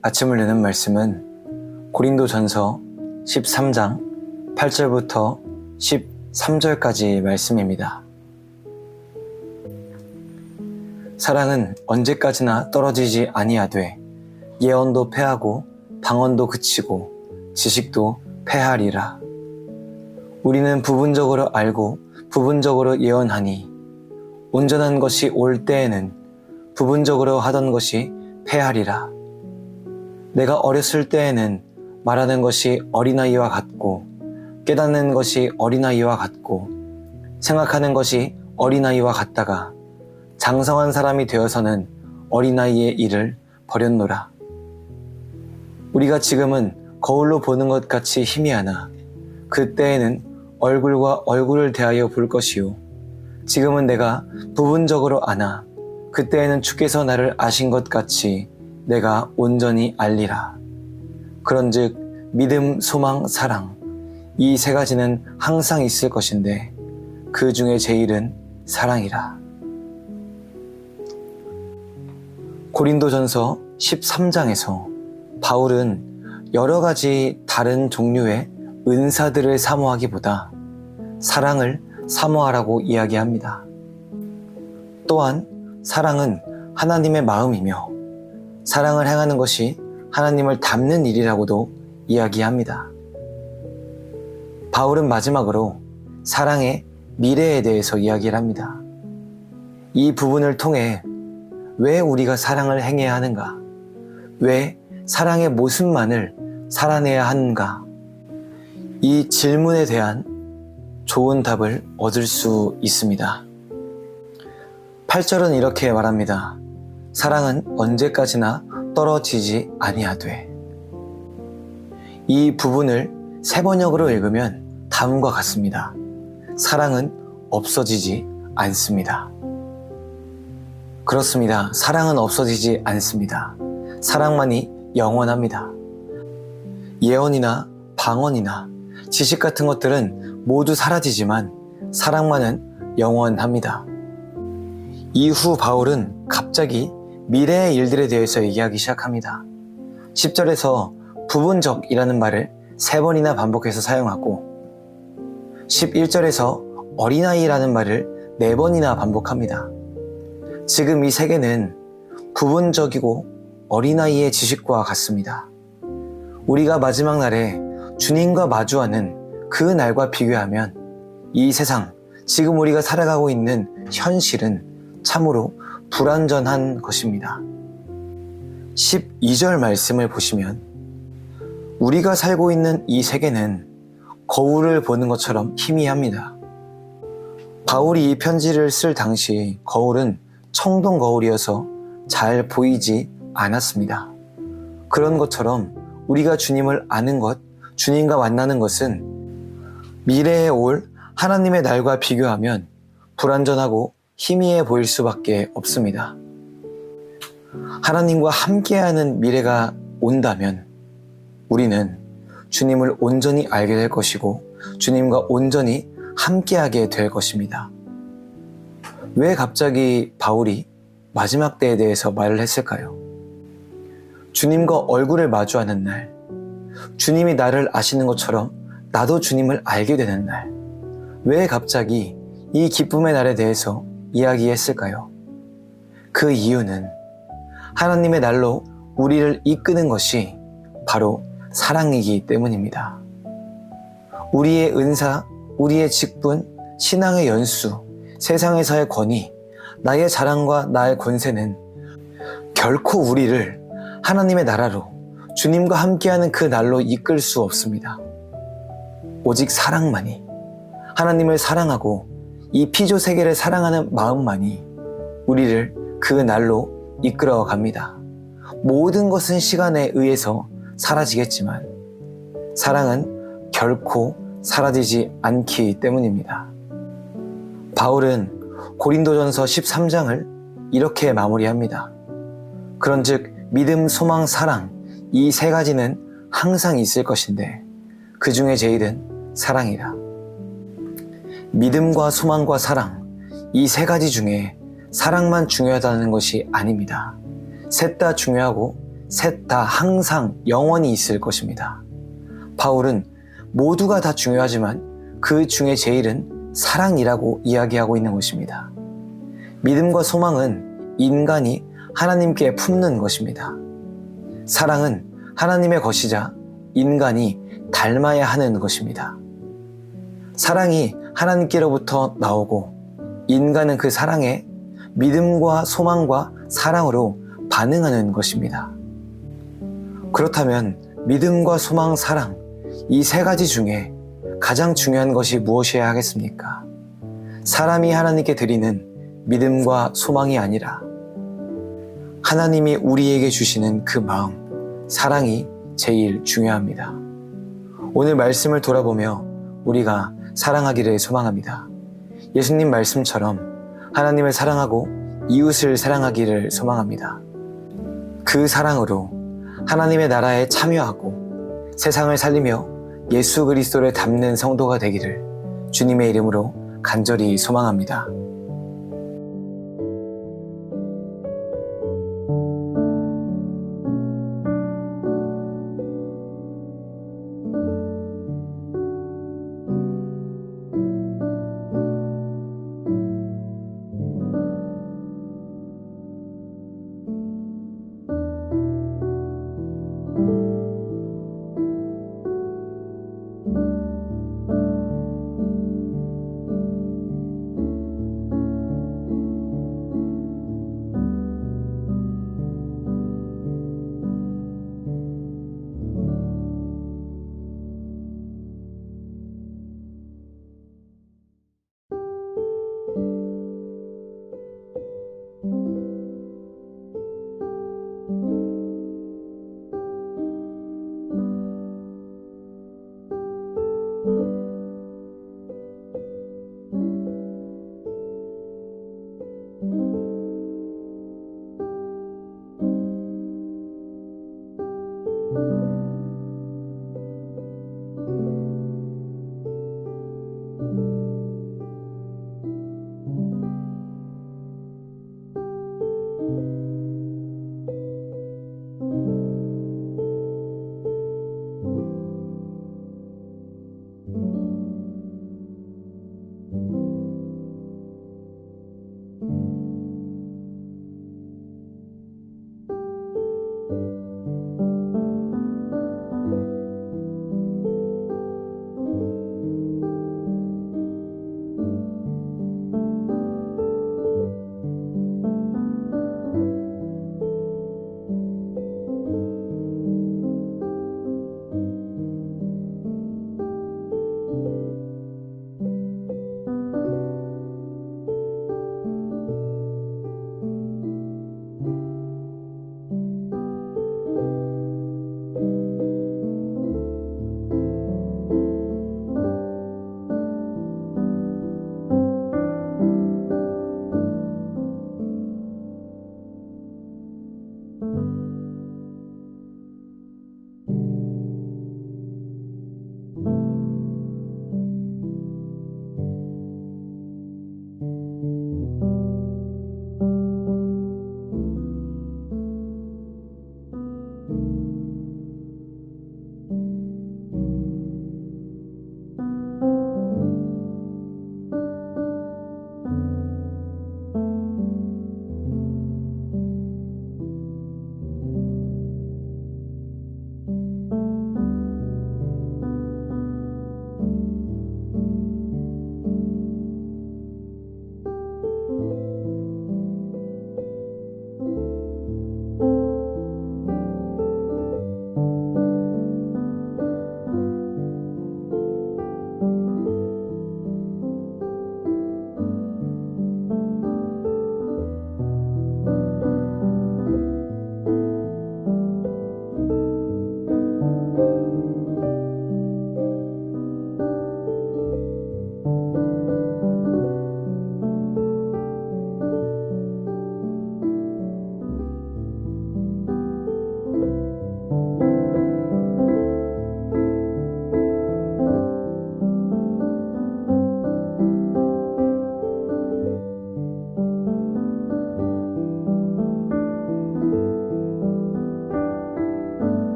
아침을 여는 말씀은 고린도전서 13장 8절부터 13절까지 말씀입니다. 사랑은 언제까지나 떨어지지 아니하되 예언도 패하고 방언도 그치고 지식도 패하리라. 우리는 부분적으로 알고 부분적으로 예언하니 온전한 것이 올 때에는 부분적으로 하던 것이 패하리라. 내가 어렸을 때에는 말하는 것이 어린아이와 같고 깨닫는 것이 어린아이와 같고 생각하는 것이 어린아이와 같다가 장성한 사람이 되어서는 어린아이의 일을 버렸노라. 우리가 지금은 거울로 보는 것 같이 희미하나 그때에는 얼굴과 얼굴을 대하여 볼 것이요 지금은 내가 부분적으로 아나 그때에는 주께서 나를 아신 것 같이 내가 온전히 알리라. 그런즉 믿음, 소망, 사랑 이 세 가지는 항상 있을 것인데 그 중에 제일은 사랑이라. 고린도전서 13장에서 바울은 여러 가지 다른 종류의 은사들을 사모하기보다 사랑을 사모하라고 이야기합니다. 또한 사랑은 하나님의 마음이며 사랑을 행하는 것이 하나님을 닮는 일이라고도 이야기합니다. 바울은 마지막으로 사랑의 미래에 대해서 이야기를 합니다. 이 부분을 통해 왜 우리가 사랑을 행해야 하는가? 왜 사랑의 모습만을 살아내야 하는가? 이 질문에 대한 좋은 답을 얻을 수 있습니다. 8절은 이렇게 말합니다. 사랑은 언제까지나 떨어지지 아니하되. 이 부분을 세 번역으로 읽으면 다음과 같습니다. 사랑은 없어지지 않습니다. 그렇습니다. 사랑은 없어지지 않습니다. 사랑만이 영원합니다. 예언이나 방언이나 지식 같은 것들은 모두 사라지지만 사랑만은 영원합니다. 이후 바울은 갑자기 미래의 일들에 대해서 얘기하기 시작합니다. 10절에서 부분적이라는 말을 3번이나 반복해서 사용하고 11절에서 어린아이라는 말을 4번이나 반복합니다. 지금 이 세계는 부분적이고 어린아이의 지식과 같습니다. 우리가 마지막 날에 주님과 마주하는 그 날과 비교하면 이 세상, 지금 우리가 살아가고 있는 현실은 참으로 불완전한 것입니다. 12절 말씀을 보시면 우리가 살고 있는 이 세계는 거울을 보는 것처럼 희미합니다. 바울이 이 편지를 쓸 당시 거울은 청동 거울이어서 잘 보이지 않았습니다. 그런 것처럼 우리가 주님을 아는 것, 주님과 만나는 것은 미래에 올 하나님의 날과 비교하면 불완전하고 희미해 보일 수밖에 없습니다. 하나님과 함께하는 미래가 온다면 우리는 주님을 온전히 알게 될 것이고 주님과 온전히 함께하게 될 것입니다. 왜 갑자기 바울이 마지막 때에 대해서 말을 했을까요? 주님과 얼굴을 마주하는 날, 주님이 나를 아시는 것처럼 나도 주님을 알게 되는 날, 왜 갑자기 이 기쁨의 날에 대해서 이야기했을까요? 그 이유는 하나님의 날로 우리를 이끄는 것이 바로 사랑이기 때문입니다. 우리의 은사, 우리의 직분, 신앙의 연수, 세상에서의 권위, 나의 자랑과 나의 권세는 결코 우리를 하나님의 나라로 주님과 함께하는 그 날로 이끌 수 없습니다. 오직 사랑만이, 하나님을 사랑하고 이 피조 세계를 사랑하는 마음만이 우리를 그 날로 이끌어 갑니다. 모든 것은 시간에 의해서 사라지겠지만 사랑은 결코 사라지지 않기 때문입니다. 바울은 고린도전서 13장을 이렇게 마무리합니다. 그런즉 믿음, 소망, 사랑 이 세 가지는 항상 있을 것인데 그 중에 제일은 사랑이라. 믿음과 소망과 사랑 이 세 가지 중에 사랑만 중요하다는 것이 아닙니다. 셋 다 중요하고 셋 다 항상 영원히 있을 것입니다. 바울은 모두가 다 중요하지만 그 중에 제일은 사랑이라고 이야기하고 있는 것입니다. 믿음과 소망은 인간이 하나님께 품는 것입니다. 사랑은 하나님의 것이자 인간이 닮아야 하는 것입니다. 사랑이 하나님께로부터 나오고 인간은 그 사랑에 믿음과 소망과 사랑으로 반응하는 것입니다. 그렇다면 믿음과 소망, 사랑, 이 세 가지 중에 가장 중요한 것이 무엇이어야 하겠습니까? 사람이 하나님께 드리는 믿음과 소망이 아니라 하나님이 우리에게 주시는 그 마음, 사랑이 제일 중요합니다. 오늘 말씀을 돌아보며 우리가 사랑하기를 소망합니다. 예수님 말씀처럼 하나님을 사랑하고 이웃을 사랑하기를 소망합니다. 그 사랑으로 하나님의 나라에 참여하고 세상을 살리며 예수 그리스도를 닮는 성도가 되기를 주님의 이름으로 간절히 소망합니다.